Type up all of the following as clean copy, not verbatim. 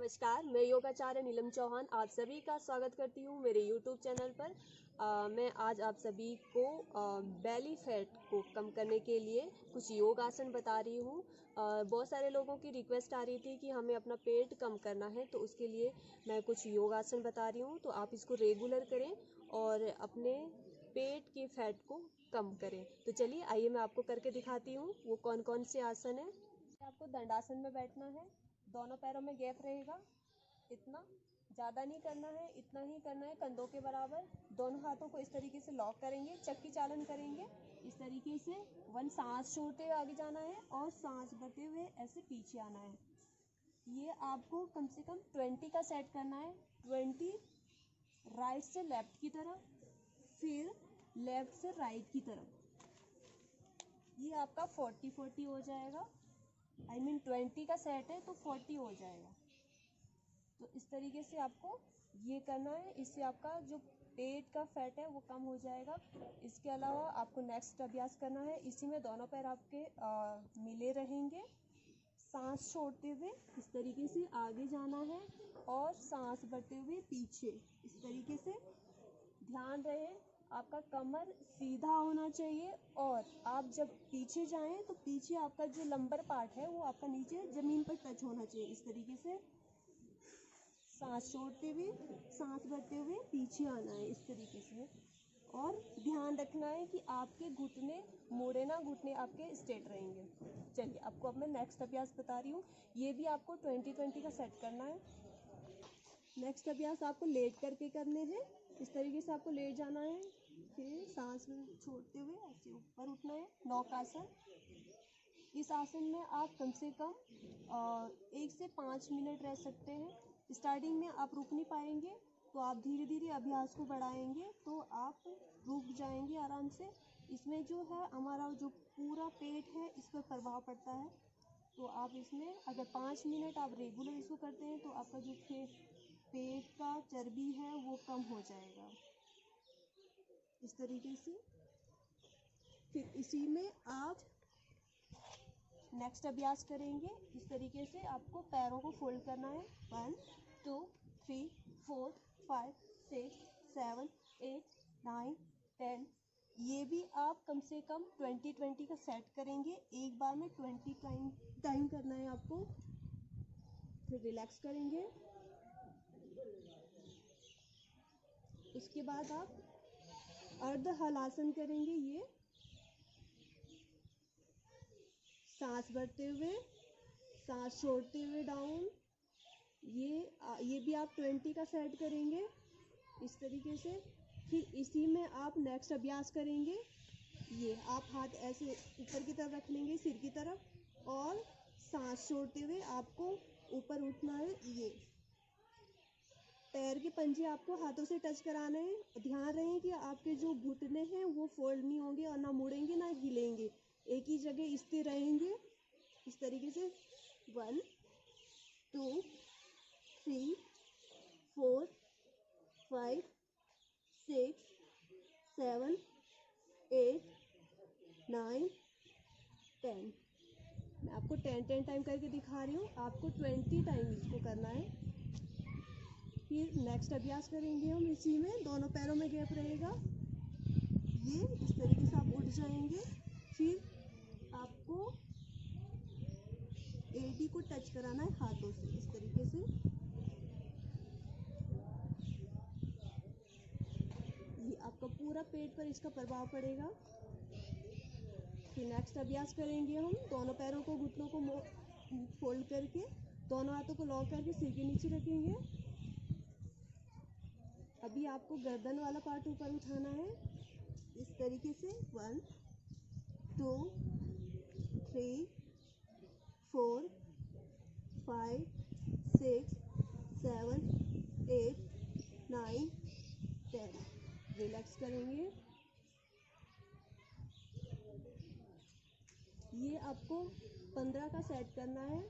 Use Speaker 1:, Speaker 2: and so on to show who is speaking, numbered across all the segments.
Speaker 1: नमस्कार, मैं योगाचार्य नीलम चौहान आप सभी का स्वागत करती हूँ मेरे YouTube चैनल पर। मैं आज आप सभी को बेली फैट को कम करने के लिए कुछ योग आसन बता रही हूँ। बहुत सारे लोगों की रिक्वेस्ट आ रही थी कि हमें अपना पेट कम करना है, तो उसके लिए मैं कुछ योग आसन बता रही हूँ। तो आप इसको रेगुलर करें और अपने पेट की फैट को कम करें। तो चलिए आइए मैं आपको करके दिखाती हूँ वो कौन कौन से आसन है। आपको दंडासन में बैठना है, दोनों पैरों में गैप रहेगा, इतना ज़्यादा नहीं करना है, इतना ही करना है कंधों के बराबर। दोनों हाथों को इस तरीके से लॉक करेंगे, चक्की चालन करेंगे इस तरीके से। सांस छोड़ते हुए आगे जाना है और सांस भरते हुए ऐसे पीछे आना है। ये आपको कम से कम 20 का सेट करना है। 20 राइट से लेफ्ट की तरफ, फिर लेफ्ट से राइट की तरफ। ये आपका 40-40 हो जाएगा। 20 का सेट है तो 40 हो जाएगा। तो इस तरीके से आपको ये करना है, इससे आपका जो पेट का फैट है वो कम हो जाएगा। इसके अलावा आपको नेक्स्ट अभ्यास करना है, इसी में दोनों पैर आपके मिले रहेंगे। सांस छोड़ते हुए इस तरीके से आगे जाना है और सांस भरते हुए पीछे इस तरीके से। ध्यान रहे आपका कमर सीधा होना चाहिए और आप जब पीछे जाएं तो पीछे आपका जो लंबर पार्ट है वो आपका नीचे जमीन पर टच होना चाहिए इस तरीके से। सांस छोड़ते हुए सांस भरते हुए पीछे आना है इस तरीके से। और ध्यान रखना है कि आपके घुटने मोड़े ना, घुटने आपके स्ट्रेट रहेंगे। चलिए आपको अब मैं नेक्स्ट अभ्यास बता रही हूँ, ये भी आपको 20-20 का सेट करना है। नेक्स्ट अभ्यास आपको लेट करके करने हैं, इस तरीके से आपको लेट जाना है, फिर सांस छोड़ते हुए ऐसे ऊपर उठना है। नौकासन। इस आसन में आप कम से कम 1 से 5 मिनट रह सकते हैं। स्टार्टिंग में आप रुक नहीं पाएंगे तो आप धीरे धीरे अभ्यास को बढ़ाएंगे तो आप रुक जाएंगे आराम से। इसमें जो है हमारा जो पूरा पेट है इस पर प्रभाव पड़ता है। तो आप इसमें अगर 5 मिनट आप रेगुलर इसको करते हैं तो आपका जो पेट का चर्बी है वो कम हो जाएगा इस तरीके से। फिर इसी में आप नेक्स्ट अभ्यास करेंगे। इस तरीके से आपको पैरों को फोल्ड करना है। 1 2 3 4 5 6 7 8 9 10। ये भी आप कम से कम 20-20 का सेट करेंगे। एक बार में 20 टाइम करना है आपको। फिर रिलैक्स करेंगे। उसके बाद आप अर्ध हलासन करेंगे। ये सांस भरते हुए सांस छोड़ते हुए डाउन। ये भी आप 20 का सेट करेंगे इस तरीके से। फिर इसी में आप नेक्स्ट अभ्यास करेंगे। ये आप हाथ ऐसे ऊपर की तरफ रख लेंगे सिर की तरफ और सांस छोड़ते हुए आपको ऊपर उठना है। ये पैर के पंजे आपको हाथों से टच कराने हैं। ध्यान रहे कि आपके जो घुटने हैं वो फोल्ड नहीं होंगे और ना मुड़ेंगे ना हिलेंगे, एक ही जगह स्थिर रहेंगे इस तरीके से। 1 2 3 4 5 6 7 8 9 10। मैं आपको 10 टाइम करके दिखा रही हूँ, आपको 20 टाइम इसको करना है। फिर नेक्स्ट अभ्यास करेंगे हम, इसी में दोनों पैरों में गैप रहेगा। ये इस तरीके से आप उठ जाएंगे। फिर आपको एडी को टच कराना है हाथों से इस तरीके से। ये आपका पूरा पेट पर इसका प्रभाव पड़ेगा। फिर नेक्स्ट अभ्यास करेंगे हम, दोनों पैरों को घुटनों को फोल्ड करके दोनों हाथों को लॉक करके सिर के नीचे रखेंगे। अभी आपको गर्दन वाला पार्ट ऊपर उठाना है इस तरीके से। 1 2 3 4 5 6 7 8 9 10। रिलैक्स करेंगे। ये आपको 15 का सेट करना है।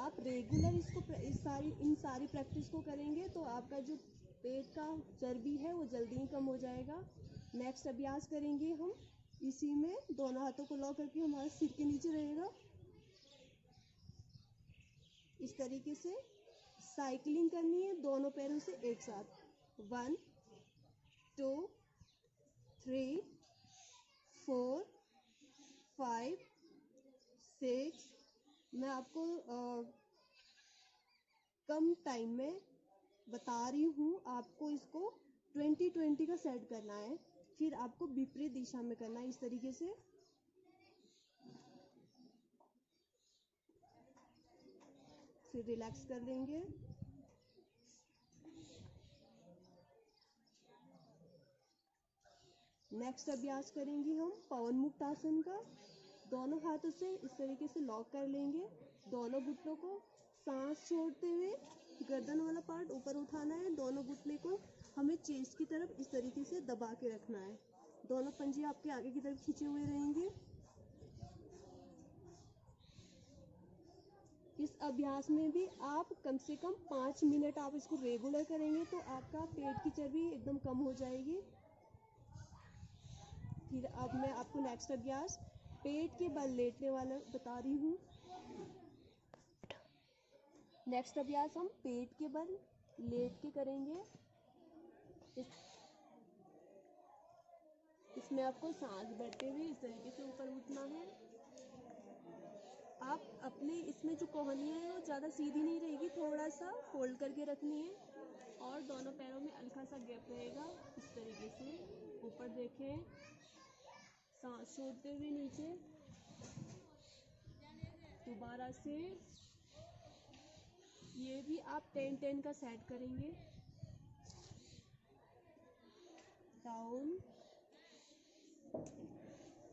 Speaker 1: आप रेगुलर इन सारी प्रैक्टिस को करेंगे तो आपका जो पेट का चर्बी है वो जल्दी ही कम हो जाएगा। नेक्स्ट अभ्यास करेंगे हम, इसी में दोनों हाथों को लॉक करके हमारा सिर के नीचे रहेगा इस तरीके से। साइकिलिंग करनी है दोनों पैरों से एक साथ। 1 2 3 4 5 6। मैं आपको कम टाइम में बता रही हूँ। आपको इसको 20-20 का सेट करना है। फिर आपको विपरीत दिशा में करना है इस तरीके से। फिर रिलैक्स कर लेंगे। नेक्स्ट अभ्यास करेंगे हम पवन मुक्त आसन का। दोनों हाथों से इस तरीके से लॉक कर लेंगे। दोनों घुटनों को सांस छोड़ते हुए गर्दन वाला पार्ट ऊपर उठाना है। दोनों घुटने को हमें चेस्ट की तरफ इस तरीके से दबा के रखना है। दोनों पंजे आपके आगे की तरफ खींचे हुए रहेंगे। इस अभ्यास में भी आप कम से कम 5 मिनट आप इसको रेगुलर करेंगे तो आपका पेट की चर्बी एकदम कम हो जाएगी। फिर अब मैं आपको नेक्स्ट अभ्यास पेट के बल लेटने वाला बता रही हूँ। नेक्स्ट अभ्यास हम पेट के बल लेट के करेंगे। इसमें आपको सांस भरते हुए इस तरीके से ऊपर उठना है। आप अपने इसमें जो कोहनियाँ है वो ज़्यादा सीधी नहीं रहेगी, थोड़ा सा फोल्ड करके रखनी है और दोनों पैरों में हल्का सा गैप रहेगा। इस तरीके से ऊपर देखें, सांस छोड़ते हुए नीचे, दोबारा से। ये भी आप 10-10 का सेट करेंगे। डाउन।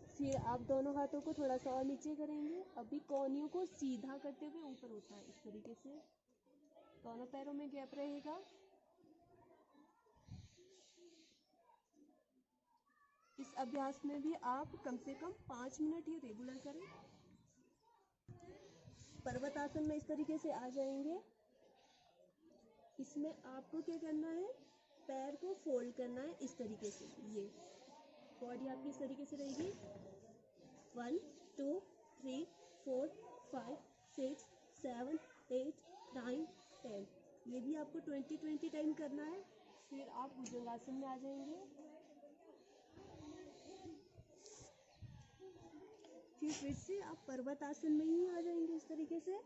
Speaker 1: फिर आप दोनों हाथों को थोड़ा सा और नीचे करेंगे। अभी कोहनियों को सीधा करते हुए ऊपर उठना है इस तरीके से। दोनों पैरों में गैप रहेगा। इस अभ्यास में भी आप कम से कम 5 मिनट ये रेगुलर करें। पर्वतासन में इस तरीके से आ जाएंगे। इसमें आपको क्या करना है, पैर को फोल्ड करना है इस तरीके से। ये बॉडी आपकी इस तरीके से रहेगी। 1 2 3 4 5 6 7 8 9 10। ये भी आपको 20-20 टाइम करना है। फिर आप भुजंगासन में आ जाएंगे। फिर से आप पर्वतासन में ही आ जाएंगे इस तरीके से।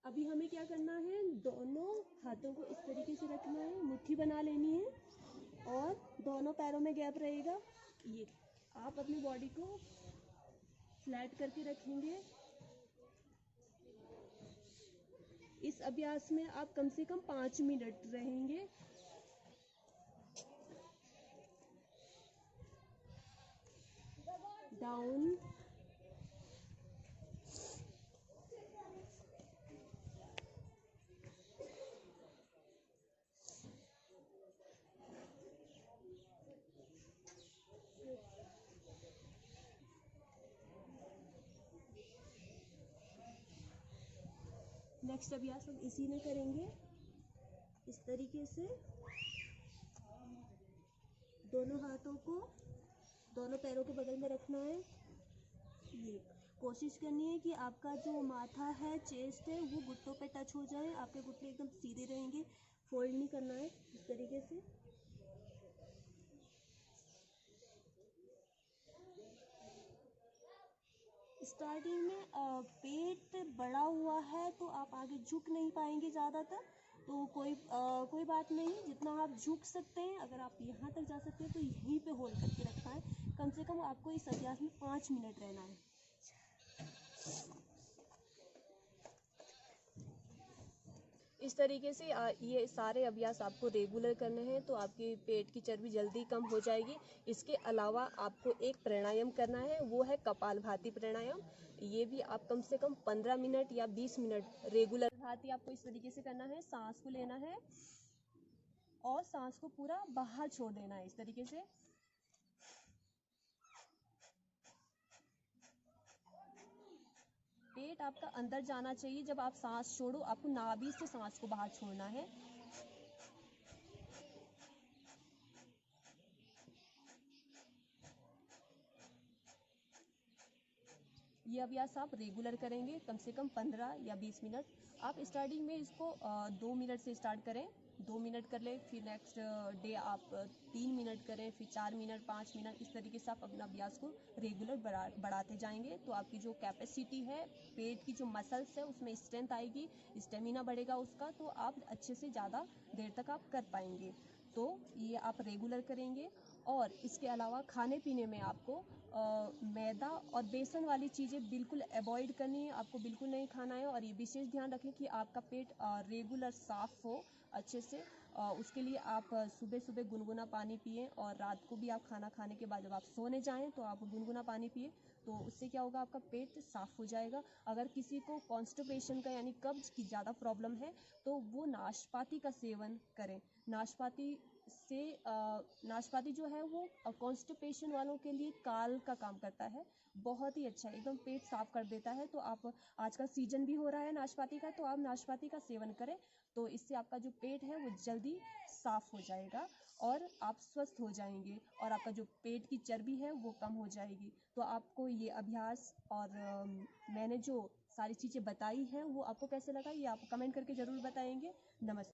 Speaker 1: अभी हमें क्या करना है, दोनों हाथों को इस तरीके से रखना है, मुट्ठी बना लेनी है और दोनों पैरों में गैप रहेगा। ये आप अपनी बॉडी को फ्लैट करके रखेंगे। इस अभ्यास में आप कम से कम 5 मिनट रहेंगे। डाउन। नेक्स्ट अभ्यास हम इसी में करेंगे इस तरीके से। दोनों हाथों को दोनों पैरों के बगल में रखना है। ये कोशिश करनी है कि आपका जो माथा है, चेस्ट है, वो घुटनों पे टच हो जाए। आपके घुटने एकदम सीधे रहेंगे, फोल्ड नहीं करना है इस तरीके से। स्टार्टिंग में पेट बड़ा हुआ है तो आप आगे झुक नहीं पाएंगे ज़्यादातर, तो कोई बात नहीं। जितना आप झुक सकते हैं, अगर आप यहाँ तक जा सकते हैं तो यहीं पे होल्ड करके रखना है। कम से कम आपको इस अभ्यास में 5 मिनट रहना है। इस तरीके से ये सारे अभ्यास आपको रेगुलर करने हैं तो आपके पेट की चर्बी जल्दी कम हो जाएगी। इसके अलावा आपको एक प्राणायाम करना है, वो है कपालभाति प्राणायाम। ये भी आप कम से कम 15 मिनट या 20 मिनट रेगुलर भाती आपको इस तरीके से करना है। सांस को लेना है और सांस को पूरा बाहर छोड़ देना है इस तरीके से। पेट आपका अंदर जाना चाहिए। जब आप सांस छोड़ो, आपको नाभि से सांस को बाहर छोड़ना है। ये अभ्यास आप रेगुलर करेंगे कम से कम 15 या 20 मिनट। आप स्टार्टिंग में इसको 2 मिनट से स्टार्ट करें, 2 मिनट कर लें, फिर नेक्स्ट डे आप 3 मिनट करें, फिर 4 मिनट, 5 मिनट, इस तरीके से आप अपना अभ्यास को रेगुलर बढ़ाते जाएंगे। तो आपकी जो कैपेसिटी है, पेट की जो मसल्स है उसमें स्ट्रेंथ आएगी, स्टेमिना बढ़ेगा उसका, तो आप अच्छे से ज़्यादा देर तक आप कर पाएंगे। तो ये आप रेगुलर करेंगे। और इसके अलावा खाने पीने में आपको मैदा और बेसन वाली चीज़ें बिल्कुल अवॉइड करनी है, आपको बिल्कुल नहीं खाना है। और ये विशेष ध्यान रखें कि आपका पेट रेगुलर साफ़ हो अच्छे से। उसके लिए आप सुबह सुबह गुनगुना पानी पिएं, और रात को भी आप खाना खाने के बाद जब आप सोने जाएं तो आप गुनगुना पानी पिए। तो उससे क्या होगा, आपका पेट साफ़ हो जाएगा। अगर किसी को कॉन्स्टिपेशन का यानी कब्ज की ज़्यादा प्रॉब्लम है तो वो नाशपाती का सेवन करें। नाशपाती से नाशपाती जो है वो कॉन्स्टिपेशन वालों के लिए काल का काम करता है, बहुत ही अच्छा है, एकदम पेट साफ कर देता है। तो आप, आजकल सीजन भी हो रहा है नाशपाती का, तो आप नाशपाती का सेवन करें, तो इससे आपका जो पेट है वो जल्दी साफ हो जाएगा और आप स्वस्थ हो जाएंगे, और आपका जो पेट की चर्बी है वो कम हो जाएगी। तो आपको ये अभ्यास और मैंने जो सारी चीज़ें बताई हैं वो आपको कैसे लगा, ये आप कमेंट करके ज़रूर बताएंगे। नमस्ते।